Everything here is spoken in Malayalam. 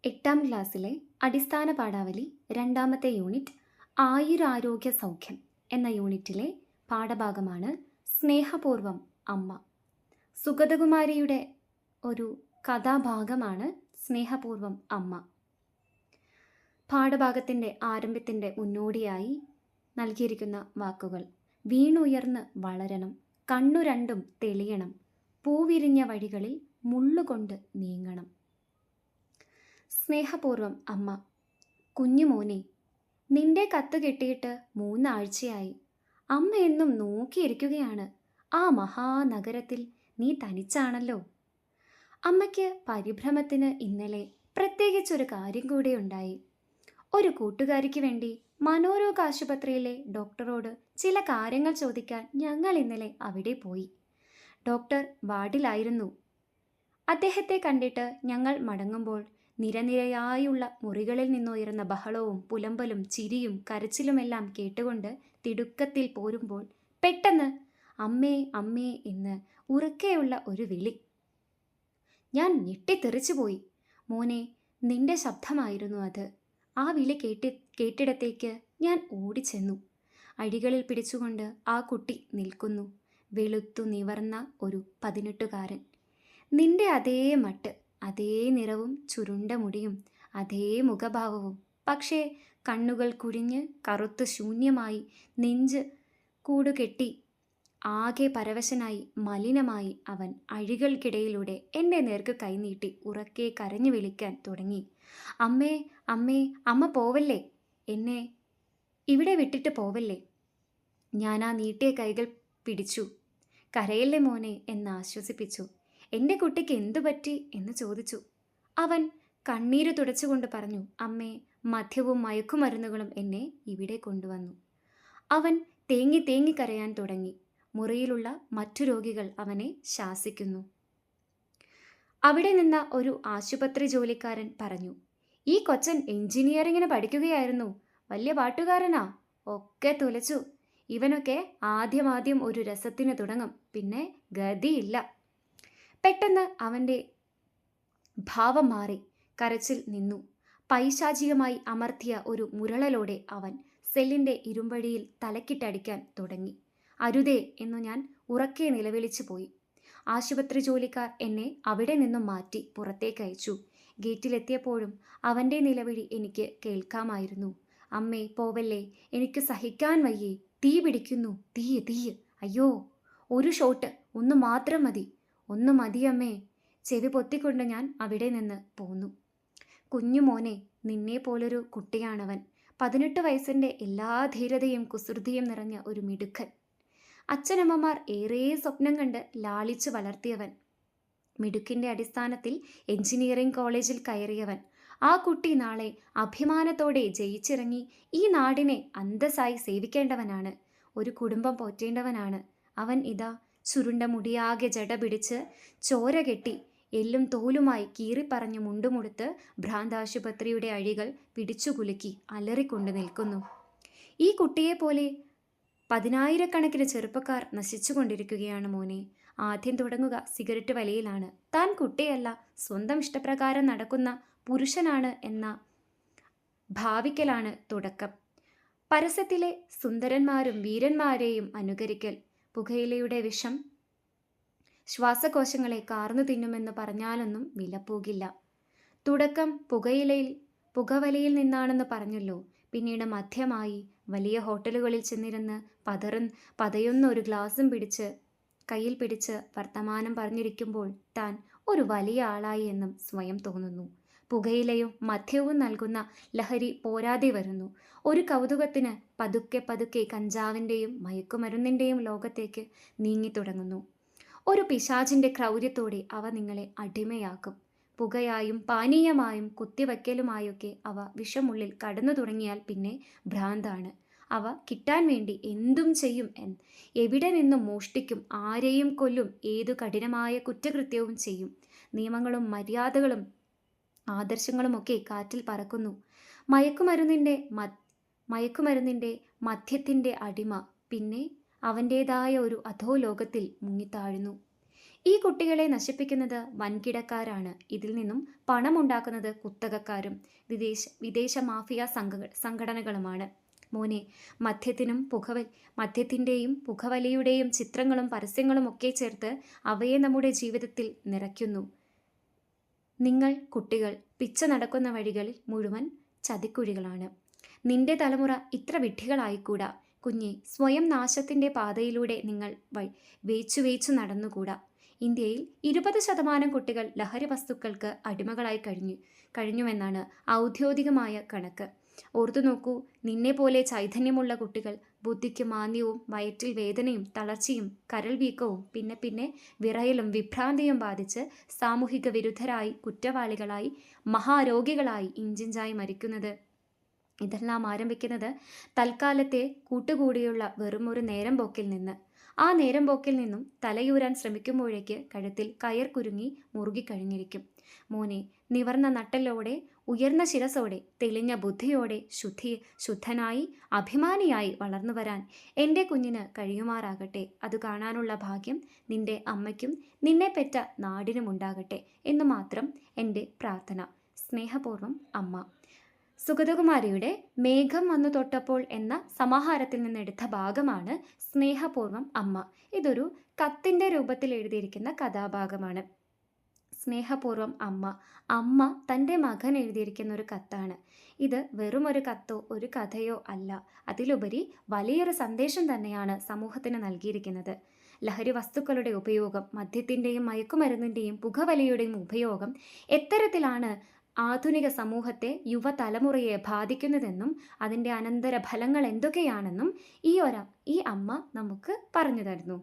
8ാം ക്ലാസ്സിലെ അടിസ്ഥാന പാഠാവലി രണ്ടാമത്തെ യൂണിറ്റ് ആയുരാരോഗ്യ സൗഖ്യം എന്ന യൂണിറ്റിലെ പാഠഭാഗമാണ് സ്നേഹപൂർവം അമ്മ. സുഗതകുമാരിയുടെ ഒരു കഥാഭാഗമാണ് സ്നേഹപൂർവം അമ്മ. പാഠഭാഗത്തിൻ്റെ ആരംഭത്തിൻ്റെ മുന്നോടിയായി നൽകിയിരിക്കുന്ന വാക്കുകൾ: വീണുയർന്ന് വളരണം, കണ്ണു രണ്ടും തെളിയണം, പൂവിരിഞ്ഞ വഴികളിൽ മുള്ളുകൊണ്ട് നീങ്ങണം. സ്നേഹപൂർവം അമ്മ: കുഞ്ഞുമോനെ, നിന്റെ കത്ത് കിട്ടിയിട്ട് 3 ആഴ്ചയായി. അമ്മ എന്നും നോക്കിയിരിക്കുകയാണ്. ആ മഹാനഗരത്തിൽ നീ തനിച്ചാണല്ലോ. അമ്മയ്ക്ക് പരിഭ്രമത്തിന് ഇന്നലെ പ്രത്യേകിച്ചൊരു കാര്യം കൂടെ ഉണ്ടായി. ഒരു കൂട്ടുകാരിക്ക് വേണ്ടി മനോരോഗ ആശുപത്രിയിലെ ഡോക്ടറോട് ചില കാര്യങ്ങൾ ചോദിക്കാൻ ഞങ്ങൾ ഇന്നലെ അവിടെ പോയി. ഡോക്ടർ വാർഡിലായിരുന്നു. അദ്ദേഹത്തെ കണ്ടിട്ട് ഞങ്ങൾ മടങ്ങുമ്പോൾ നിരനിരയായുള്ള മുറികളിൽ നിന്നുയർന്ന ബഹളവും പുലമ്പലും ചിരിയും കരച്ചിലുമെല്ലാം കേട്ടുകൊണ്ട് തിടുക്കത്തിൽ പോരുമ്പോൾ പെട്ടെന്ന് അമ്മേ അമ്മേ എന്ന് ഉറക്കെയുള്ള ഒരു വിളി. ഞാൻ ഞെട്ടിത്തെറിച്ചുപോയി. മോനെ, നിന്റെ ശബ്ദമായിരുന്നു അത്. ആ വിളി കേട്ടിടത്തേക്ക് ഞാൻ ഓടിച്ചെന്നു. അഴികളിൽ പിടിച്ചുകൊണ്ട് ആ കുട്ടി നിൽക്കുന്നു. വെളുത്തു നിവർന്ന ഒരു 18കാരൻ. നിന്റെ അതേ മട്ട്, അതേ നിറവും ചുരുണ്ട മുടിയും അതേ മുഖഭാവവും. പക്ഷേ കണ്ണുകൾ കുഴിഞ്ഞ് കറുത്ത് ശൂന്യമായി നെഞ്ച് കൂടുകെട്ടി ആകെ പരവശനായി മലിനമായി അവൻ അഴികൾക്കിടയിലൂടെ എൻ്റെ നേർക്ക് കൈനീട്ടി ഉറക്കെ കരഞ്ഞു വിളിക്കാൻ തുടങ്ങി. അമ്മേ അമ്മേ, അമ്മ പോവല്ലേ, എന്നെ ഇവിടെ വിട്ടിട്ട് പോവല്ലേ. ഞാൻ ആ നീട്ടിയ കൈകൾ പിടിച്ചു. കരയല്ലേ മോനെ എന്ന് ആശ്വസിപ്പിച്ചു. എൻ്റെ കുട്ടിക്ക് എന്തു പറ്റി എന്ന് ചോദിച്ചു. അവൻ കണ്ണീര് തുടച്ചുകൊണ്ട് പറഞ്ഞു, അമ്മേ, മദ്യവും മയക്കുമരുന്നുകളും എന്നെ ഇവിടെ കൊണ്ടുവന്നു. അവൻ തേങ്ങി തേങ്ങി കരയാൻ തുടങ്ങി. മുറിയിലുള്ള മറ്റു രോഗികൾ അവനെ ശാസിക്കുന്നു. അവിടെ നിന്ന ഒരു ആശുപത്രി ജോലിക്കാരൻ പറഞ്ഞു, ഈ കൊച്ചൻ എഞ്ചിനീയറിങ്ങിന് പഠിക്കുകയായിരുന്നു. വലിയ പാട്ടുകാരനാ. ഒക്കെ തുലച്ചു. ഇവനൊക്കെ ആദ്യം ഒരു രസത്തിന് തുടങ്ങും, പിന്നെ ഗതിയില്ല. പെട്ടെന്ന് അവൻ്റെ ഭാവം മാറി. കരച്ചിൽ നിന്നു. പൈശാചികമായി അമർത്തിയ ഒരു മുരളലോടെ അവൻ സെല്ലിൻ്റെ ഇരുമ്പഴിയിൽ തലക്കിട്ടടിക്കാൻ തുടങ്ങി. അരുതേ എന്നു ഞാൻ ഉറക്കെ നിലവിളിച്ചു പോയി. ആശുപത്രി ജോലിക്കാർ എന്നെ അവിടെ നിന്നും മാറ്റി പുറത്തേക്കയച്ചു. ഗേറ്റിലെത്തിയപ്പോഴും അവൻ്റെ നിലവിളി എനിക്ക് കേൾക്കാമായിരുന്നു. അമ്മേ, പോവല്ലേ, എനിക്ക് സഹിക്കാൻ വയ്യേ, തീ പിടിക്കുന്നു, തീയ്, അയ്യോ, ഒരു ഷോട്ട്, ഒന്ന് മാത്രം മതി, ഒന്ന് മതിയമ്മേ. ചെവി പൊത്തിക്കൊണ്ട് ഞാൻ അവിടെ നിന്ന് പോന്നു. കുഞ്ഞുമോനെ, നിന്നെ പോലൊരു കുട്ടിയാണവൻ. 18 വയസ്സിൻ്റെ എല്ലാ ധീരതയും കുസൃതിയും നിറഞ്ഞ ഒരു മിടുക്കൻ. അച്ഛനമ്മമാർ ഏറെ സ്വപ്നം കണ്ട് ലാളിച്ചു വളർത്തിയവൻ. മിടുക്കിൻ്റെ അടിസ്ഥാനത്തിൽ എഞ്ചിനീയറിംഗ് കോളേജിൽ കയറിയവൻ. ആ കുട്ടി നാളെ അഭിമാനത്തോടെ ജയിച്ചിറങ്ങി ഈ നാടിനെ അന്തസ്സായി സേവിക്കേണ്ടവനാണ്. ഒരു കുടുംബം പോറ്റേണ്ടവനാണ്. അവൻ ഇതാ ചുരുണ്ട മുടിയാകെ ജട പിടിച്ച് ചോര കെട്ടി എല്ലും തോലുമായി കീറിപ്പറഞ്ഞ് മുണ്ടുമുടുത്ത് ഭ്രാന്താശുപത്രിയുടെ അഴികൾ പിടിച്ചുകുലുക്കി അലറിക്കൊണ്ട് നിൽക്കുന്നു. ഈ കുട്ടിയെപ്പോലെ 10,000-കണക്കിന് ചെറുപ്പക്കാർ നശിച്ചുകൊണ്ടിരിക്കുകയാണ് മോനെ. ആദ്യം തുടങ്ങുക സിഗരറ്റ് വലിയിലാണ്. താൻ കുട്ടിയല്ല, സ്വന്തം ഇഷ്ടപ്രകാരം നടക്കുന്ന പുരുഷനാണ് എന്ന ഭാവിക്കലാണ് തുടക്കം. പരസ്യത്തിലെ സുന്ദരന്മാരും വീരന്മാരെയും അനുകരിക്കൽ. പുകയിലയുടെ വിഷം ശ്വാസകോശങ്ങളെ കാർന്നു തിന്നുമെന്ന് പറഞ്ഞാലൊന്നും വിലപ്പോകില്ല. തുടക്കം പുകവലിയിൽ നിന്നാണെന്ന് പറഞ്ഞല്ലോ. പിന്നീട് മദ്യമായി വലിയ ഹോട്ടലുകളിൽ ചെന്നിരുന്ന് പതയൊന്ന ഒരു ഗ്ലാസും കയ്യിൽ പിടിച്ച് വർത്തമാനം പറഞ്ഞിരിക്കുമ്പോൾ താൻ ഒരു വലിയ ആളായി എന്നും സ്വയം തോന്നുന്നു. പുകയിലയും മദ്യവും നൽകുന്ന ലഹരി പോരാതെ വരുന്നു. ഒരു കൗതുകത്തിന് പതുക്കെ കഞ്ചാവിൻ്റെയും മയക്കുമരുന്നിൻ്റെയും ലോകത്തേക്ക് നീങ്ങിത്തുടങ്ങുന്നു. ഒരു പിശാചിൻ്റെ ക്രൗര്യത്തോടെ അവ നിങ്ങളെ അടിമയാക്കും. പുകയായും പാനീയമായും കുത്തിവയ്ക്കലുമായൊക്കെ അവ വിഷമുള്ളിൽ കടന്നു തുടങ്ങിയാൽ പിന്നെ ഭ്രാന്താണ്. അവ കിട്ടാൻ വേണ്ടി എന്തും ചെയ്യും. എവിടെ നിന്നും മോഷ്ടിക്കും, ആരെയും കൊല്ലും, ഏതു കഠിനമായ കുറ്റകൃത്യവും ചെയ്യും. നിയമങ്ങളും മര്യാദകളും ആദർശങ്ങളുമൊക്കെ കാറ്റിൽ പറക്കുന്നു. മയക്കുമരുന്നിൻ്റെ മദ്യത്തിൻ്റെ അടിമ പിന്നെ അവൻ്റേതായ ഒരു അധോലോകത്തിൽ മുങ്ങിത്താഴുന്നു. ഈ കുട്ടികളെ നശിപ്പിക്കുന്നത് വൻകിടക്കാരാണ്. ഇതിൽ നിന്നും പണമുണ്ടാക്കുന്നത് കുത്തകക്കാരും വിദേശ മാഫിയ സംഘടനകളുമാണ്. മോനെ, മദ്യത്തിൻ്റെയും പുകവലിയുടെയും ചിത്രങ്ങളും പരസ്യങ്ങളും ഒക്കെ ചേർത്ത് അവയെ നമ്മുടെ ജീവിതത്തിൽ നിറയ്ക്കുന്നു. നിങ്ങൾ കുട്ടികൾ പിച്ച നടക്കുന്ന വഴികളിൽ മുഴുവൻ ചതിക്കുഴികളാണ്. നിന്റെ തലമുറ ഇത്ര വിഡ്ഢികളായിക്കൂടാ. കുഞ്ഞെ, സ്വയം നാശത്തിൻ്റെ പാതയിലൂടെ നിങ്ങൾ വേച്ചു നടന്നുകൂടാ. ഇന്ത്യയിൽ 20% കുട്ടികൾ ലഹരി വസ്തുക്കൾക്ക് അടിമകളായി കഴിഞ്ഞുവെന്നാണ് ഔദ്യോഗികമായ കണക്ക്. ഓർത്തു നോക്കൂ, നിന്നെപ്പോലെ ചൈതന്യമുള്ള കുട്ടികൾ ബുദ്ധിക്ക് മാന്ദ്യവും വയറ്റിൽ വേദനയും തളർച്ചയും കരൾ വീക്കവും പിന്നെ വിറയലും വിഭ്രാന്തിയും ബാധിച്ച് സാമൂഹിക വിരുദ്ധരായി, കുറ്റവാളികളായി, മഹാരോഗികളായി ഇഞ്ചിഞ്ചായി മരിക്കുന്നത്. ഇതെല്ലാം ആരംഭിക്കുന്നത് തൽക്കാലത്തെ കൂട്ടുകൂടിയുള്ള വെറുമൊരു നേരം പോക്കിൽ നിന്ന്. ആ നേരം പോക്കിൽ നിന്നും തലയൂരാൻ ശ്രമിക്കുമ്പോഴേക്ക് കഴുത്തിൽ കയർ കുരുങ്ങി മുറുകിക്കഴിഞ്ഞിരിക്കും. മോനെ, നിവർന്ന നട്ടലോടെ, ഉയർന്ന ശിരസോടെ, തെളിഞ്ഞ ബുദ്ധിയോടെ ശുദ്ധനായി അഭിമാനിയായി വളർന്നു വരാൻ എൻ്റെ കുഞ്ഞിന് കഴിയുമാറാകട്ടെ. അത് കാണാനുള്ള ഭാഗ്യം നിന്റെ അമ്മയ്ക്കും നിന്നെ പെറ്റ നാടിനുമുണ്ടാകട്ടെ എന്ന് മാത്രം എൻ്റെ പ്രാർത്ഥന. സ്നേഹപൂർവ്വം, അമ്മ. സുഗതകുമാരിയുടെ മേഘം വന്നു തൊട്ടപ്പോൾ എന്ന സമാഹാരത്തിൽ നിന്നെടുത്ത ഭാഗമാണ് സ്നേഹപൂർവ്വം, അമ്മ. ഇതൊരു കത്തിൻ്റെ രൂപത്തിൽ എഴുതിയിരിക്കുന്ന കഥാഭാഗമാണ്. സ്നേഹപൂർവ്വം, അമ്മ. അമ്മ തൻ്റെ മകൻ എഴുതിയിരിക്കുന്ന ഒരു കത്താണ്. ഇത് വെറുമൊരു കത്തോ ഒരു കഥയോ അല്ല. അതിലുപരി വലിയൊരു സന്ദേശം തന്നെയാണ് സമൂഹത്തിന് നൽകിയിരിക്കുന്നത്. ലഹരി വസ്തുക്കളുടെ ഉപയോഗം, മദ്യത്തിൻ്റെയും മയക്കുമരുന്നിൻ്റെയും പുകവലിയുടെയും ഉപയോഗം എത്തരത്തിലാണ് ആധുനിക സമൂഹത്തെ, യുവതലമുറയെ ബാധിക്കുന്നതെന്നും അതിൻ്റെ അനന്തര ഫലങ്ങൾ എന്തൊക്കെയാണെന്നും ഈ അമ്മ നമുക്ക് പറഞ്ഞു തരുന്നു.